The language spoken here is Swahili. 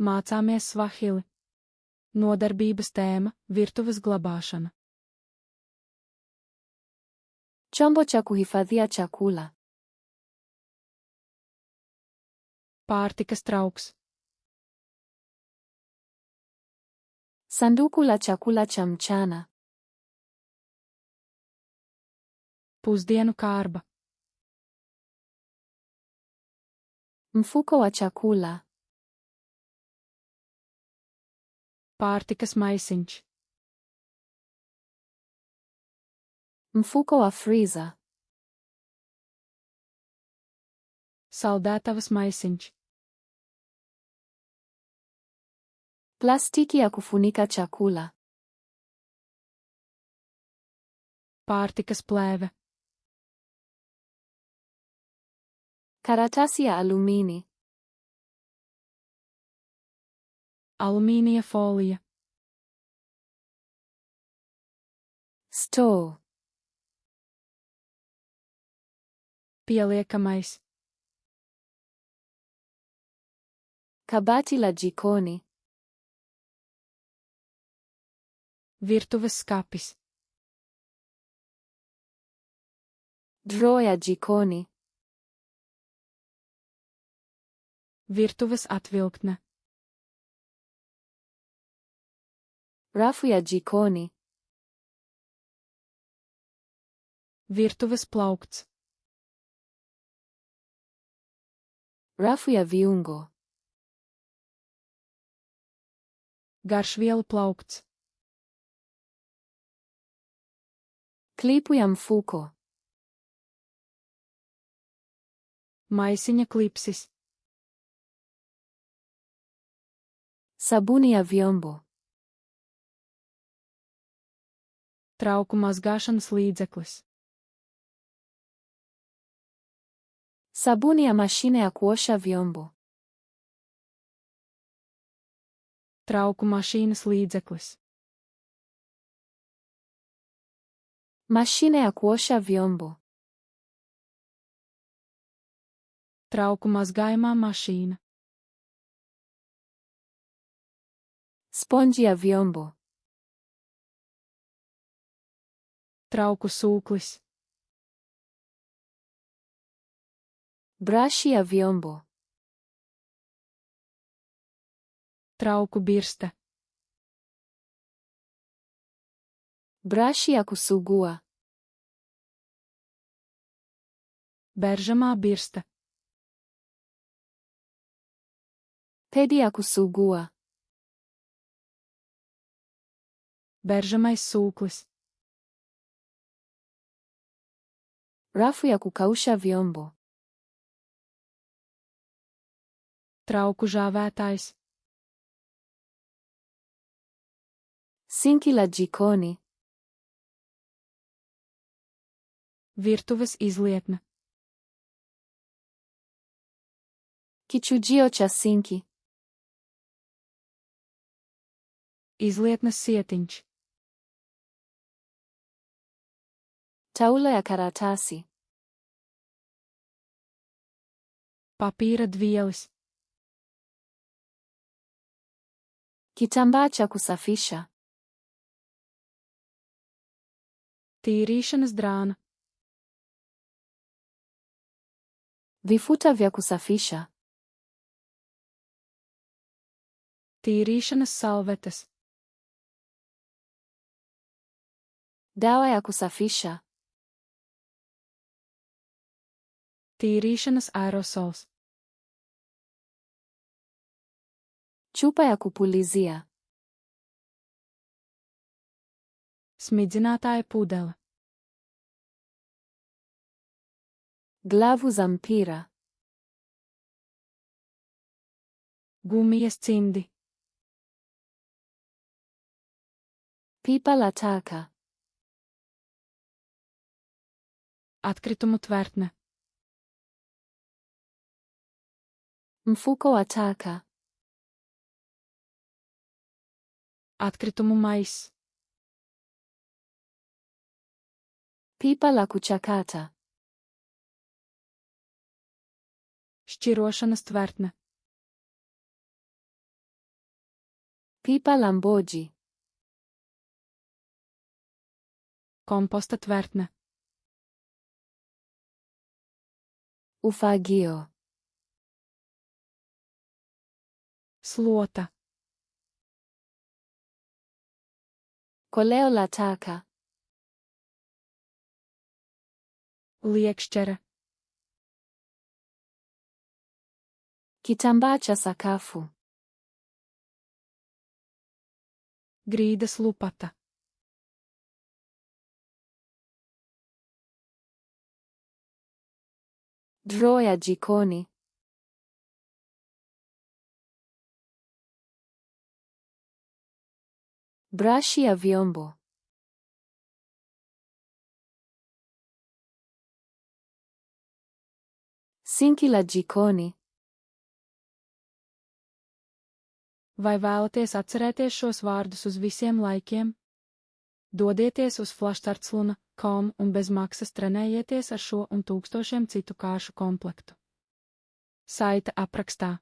Mācāmies svahili. Nodarbības tēma – virtuves glabāšana. Chombo cha kuhifadhia chakula. Pārtikas trauks. Sanduku la chakula cha mchana. Pusdienu kārba. Mfuko wa chakula. Pārtikas maisiņš. Mfuko wa freezer. Saldētavas maisiņš. Plastiki ya kufunika chakula. Pārtikas plēve. Karatasi ya alumini. Alumīnija folija. Store. Pieliekamais. Kabati la jikoni. Virtuves skapis. Drawer ya jikoni. Virtuves atvilktne. Rafu ya jikoni. Virtuves plaukts. Rafu ya viungo. Garšvielu plaukts. Klipu ya mfuko. Maisiņa klipsis. Sabuni ya vyombo. Trauku mazgāšanas līdzeklis. Sabuni ya mashine ya kuosha vyombo. Trauku mašīnas līdzeklis. Mashine ya kuosha vyombo. Trauku mazgājumā mašīna. Sponji ya vyombo. Trauku sūklis. Brashi ya vyombo. Trauku birste. Brashi ya kusugua. Beržamā birste. Pedi ya kusugua. Beržamais sūklis. Rafu ya kukausha vyombo. Trauku žāvētājs. Sinki la jikoni. Virtuves izlietne. Kichujio cha sinki. Izlietnes sietiņš. Taulo ya karatasi. Papīra dvielis. Kitambaa cha kusafisha. Tīrīšanas drāna. Vifuta vya kusafisha. Tīrīšanas salvetes. Dawa ya kusafisha. Tīrīšanas aerosols. Chupa ya kupulizia. Smidzinātāja pudele. Glavu za mpira. Gumijas cimdi. Pipa la taka. Atkritumu tvertne. Mfuko wa taka. Atkritumu maiss. Pipa la kuchakata. Šķirošanas tvertne. Pipa lamboģi. Komposta tvertne. Ufagio. Slota. Koleo la taka. Liekšķere. Kitambaa cha sakafu. Grīdas lupata. Draw ya jikoni. Brashi ya vyombo. Sinki la jikoni. Vai vēlaties atcerēties šos vārdus uz visiem laikiem? Dodieties uz flashstartsluna.com un bez maksas trenējieties ar šo un tūkstošiem citu kāršu komplektu. Saite aprakstā.